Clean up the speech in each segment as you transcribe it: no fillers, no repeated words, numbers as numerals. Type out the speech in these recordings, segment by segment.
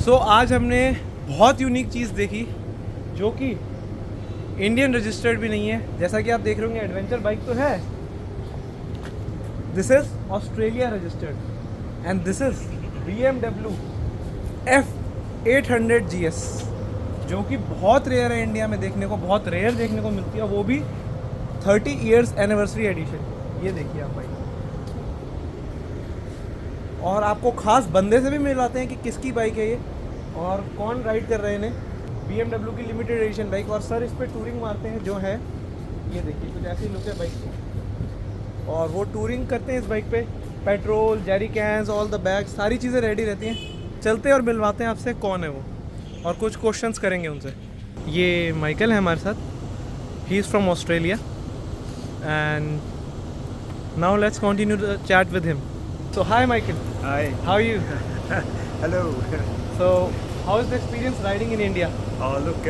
सो आज हमने बहुत यूनिक चीज़ देखी जो कि इंडियन रजिस्टर्ड भी नहीं है। जैसा कि आप देख रहे होंगे एडवेंचर बाइक तो है, this is Australia registered and this is BMW F800GS जो कि बहुत रेयर है इंडिया में देखने को, बहुत रेयर देखने को मिलती है, वो भी 30 इयर्स एनिवर्सरी एडिशन। ये देखिए आप बाइक, और आपको खास बंदे से भी मिलाते हैं कि किसकी बाइक है ये और कौन राइड कर रहे हैं इन्हें। BMW की लिमिटेड एडिशन बाइक, और सर इस पर टूरिंग मारते हैं जो है, ये देखिए कुछ ऐसी लुक है बाइक की, और वो टूरिंग करते हैं इस बाइक पे। Petrol, jerry cans, all the bag, सारी चीज़ें रेडी रहती हैं। चलते हैं और मिलवाते हैं आपसे कौन है वो, और कुछ क्वेश्चंस करेंगे उनसे। ये माइकल है हमारे साथ, he is from Australia and now let's continue the chat with him. So hi Michael. Hi. How are you? Hello. So how is the experience riding in India? Oh look,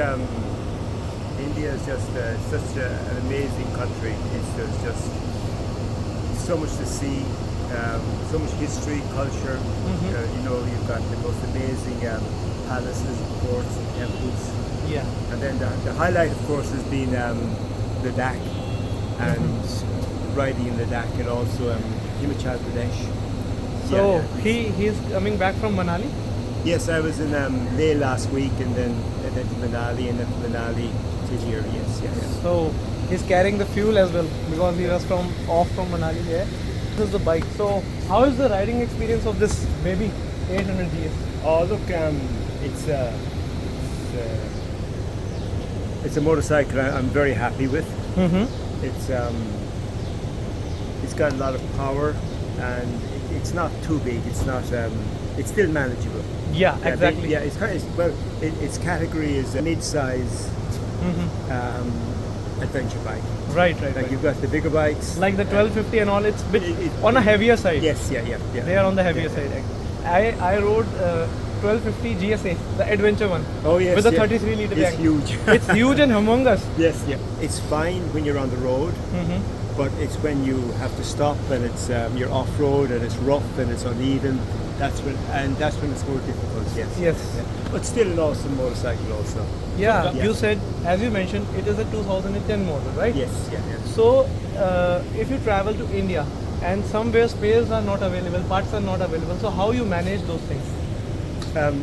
India is just such an amazing country. There's just so much to see, so much history, culture. You know, you've got the most amazing palaces, forts, and temples. Yeah. And then the highlight, of course, has been Ladakh and riding in Ladakh, and also Himachal Pradesh. So he is coming back from Manali? Yes, I was in Leh last week, and then to Manali, and then from Manali to here. Yes, yeah. So he's carrying the fuel as well because he was off from Manali here. This is the bike. So how is the riding experience of this baby 800GS? Oh look, it's a motorcycle I'm very happy with. It's got a lot of power, and it's not too big. It's not. It's still manageable. Yeah, exactly. It's kind of, its category is a mid-size adventure bike. Right. Like you've got the bigger bikes, Like the 1250 and all, it's bit on a heavier side. Yes, yeah. They are on the heavier side. I rode 1250 GSA, the adventure one. Oh yes, with a 33 liter It's tank. huge. It's huge and humongous. Yes, yeah. It's fine when you're on the road. But it's when you have to stop and it's you're off road and it's rough and it's uneven. That's when it's more difficult. Yes. Yes. Yeah. But still an awesome motorcycle also. Yeah, Yeah. you said, as you mentioned, it is a 2010 model, right? Yes. Yeah. So, if you travel to India and somewhere spares are not available, parts are not available, so how you manage those things?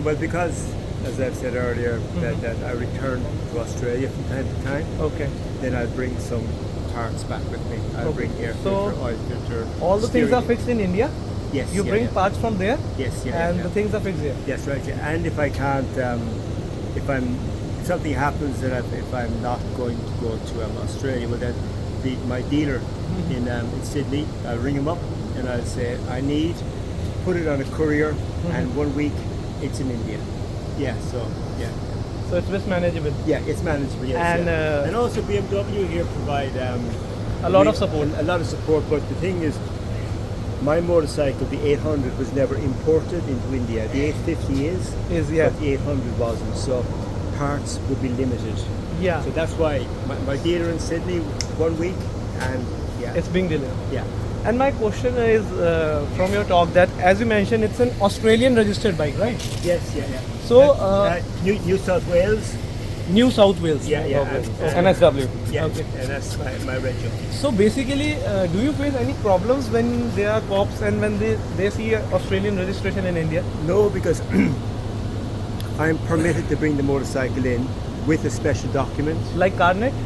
Well, because as I've said earlier, that I return to Australia from time to time. Okay. Then I bring some parts back with me. I bring air filter, So, oil filter. All the things steering are fixed in India. Yes. You yeah, bring yeah. parts from there, Yes. Yeah. and yeah. the things are fixed here. Yes, right. Yeah. And if I can't, if something happens that if I'm not going to go to Australia, well then my dealer in Sydney, I'll ring him up and I'll say I need put it on a courier, and 1 week it's in India. Yeah. So yeah. So it's best manageable. Yeah, it's manageable. Yes. And, yeah. And also BMW here provide A lot of support. A lot of support. But the thing is, my motorcycle, the 800, was never imported into India. The 850 is, Yeah. but the 800 wasn't. So parts would be limited. Yeah. So that's why my dealer in Sydney, 1 week, and yeah, It's being delivered. yeah. And my question is, from your talk, that as you mentioned, it's an Australian registered bike, right? Yes, yeah. So, New South Wales. New South Wales. Yeah. Okay. NSW. Yeah, Okay. and that's my region. So basically, do you face any problems when there are cops and when they see a Australian registration in India? No, because I'm permitted to bring the motorcycle in with a special document. Like Carnet?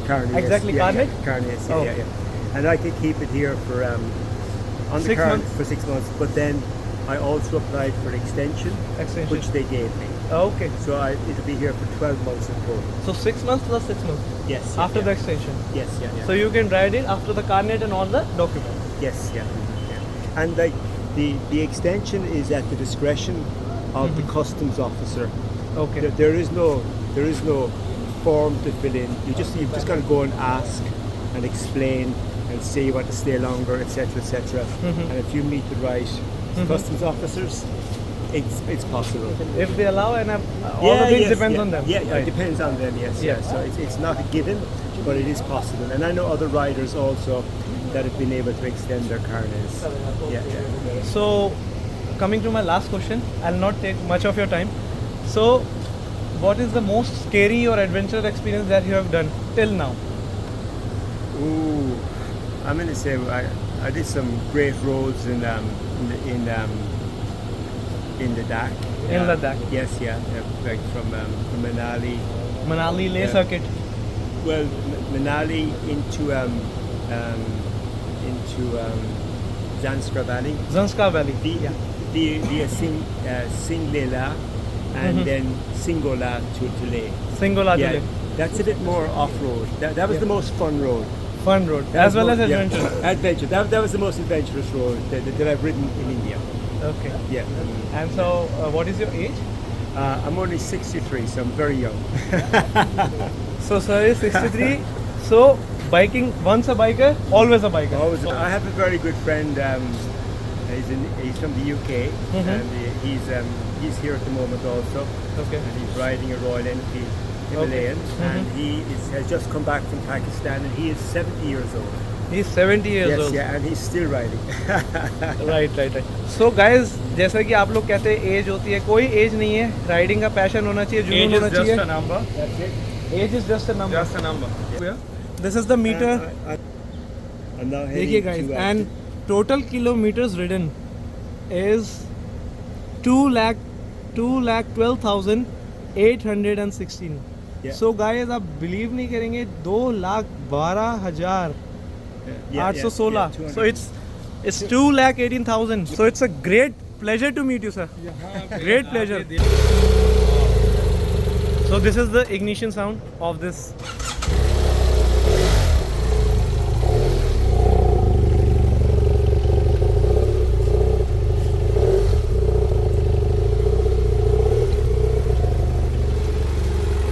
Carnet, Exactly, yes. Carnet? Yeah, Carnet, yes, Oh. yeah. And I could keep it here for on the 6 car months? for 6 months. But then I also applied for extension, Extension. which they gave me. Okay. So it'll be here for 12 months in total. So 6 months plus 6 months Yes. after the extension. Yes, yeah. So you can ride it after the Carnet and all the documents. Yes, yeah. And like the extension is at the discretion of the customs officer. Okay. There is no form to fill in. You've just got to go and ask and explain and say you want to stay longer, etc., etc. And if you meet the right customs officers, it's possible. If they allow, and all the things depends on them. Yeah, Right. it depends on them. Yes, Yeah. So it's not a given, but it is possible. And I know other riders also that have been able to extend their carnets. Yeah. So coming to my last question. I'll not take much of your time. So, what is the most scary or adventure experience that you have done till now? Ooh, I'm gonna say I did some great roads in the Ladakh. In Ladakh. Yes, yeah, like from Manali. Manali Leh Yeah. circuit. Well, Manali into Zanskar Valley. Zanskar Valley. Via Singlela, and then Singola to Leh. Singola Yeah, Leh. that's a bit more off-road. That was the most fun road. Fun road. That As was well as more- yeah, adventure. adventure. That was the most adventurous road that I've ridden in India. Okay. Yeah. And so, what is your age? I'm only 63, so I'm very young. So, sir is 63. So, biking, once a biker, always a biker. I have a very good friend. He's from the UK, and he's here at the moment also. Okay. And he's riding a Royal Enfield Himalayan, and he has just come back from Pakistan, and he is 70 years old. He's 70 years Yes, old. yeah, and he's still riding. Right. So guys, जैसा कि आप लोग कहते हैं as होती है, कोई as नहीं है. राइडिंग का पैशन होना चाहिए, जुनून होना चाहिए. number. That's it. Age is just a number. Just a number. Yeah. This is the meter. I'm now heading देखिए guys, to, and total kilometers ridden is 2,12,816. Yeah. So guys, आप believe नहीं करेंगे, 2,12,816. yeah, 200. So it's 2,18,000. So it's a great pleasure to meet you, sir. Great pleasure. So this is the ignition sound of this.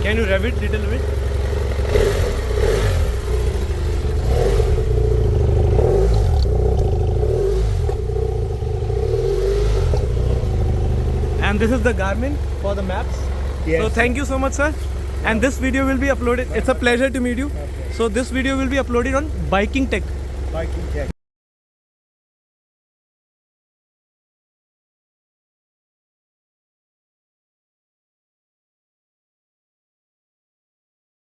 Can you rev it little bit? And this is the Garmin for the maps. Yes. So thank you so much, sir. And this video will be uploaded. It's a pleasure to meet you. So this video will be uploaded on BikingTech. BikingTech.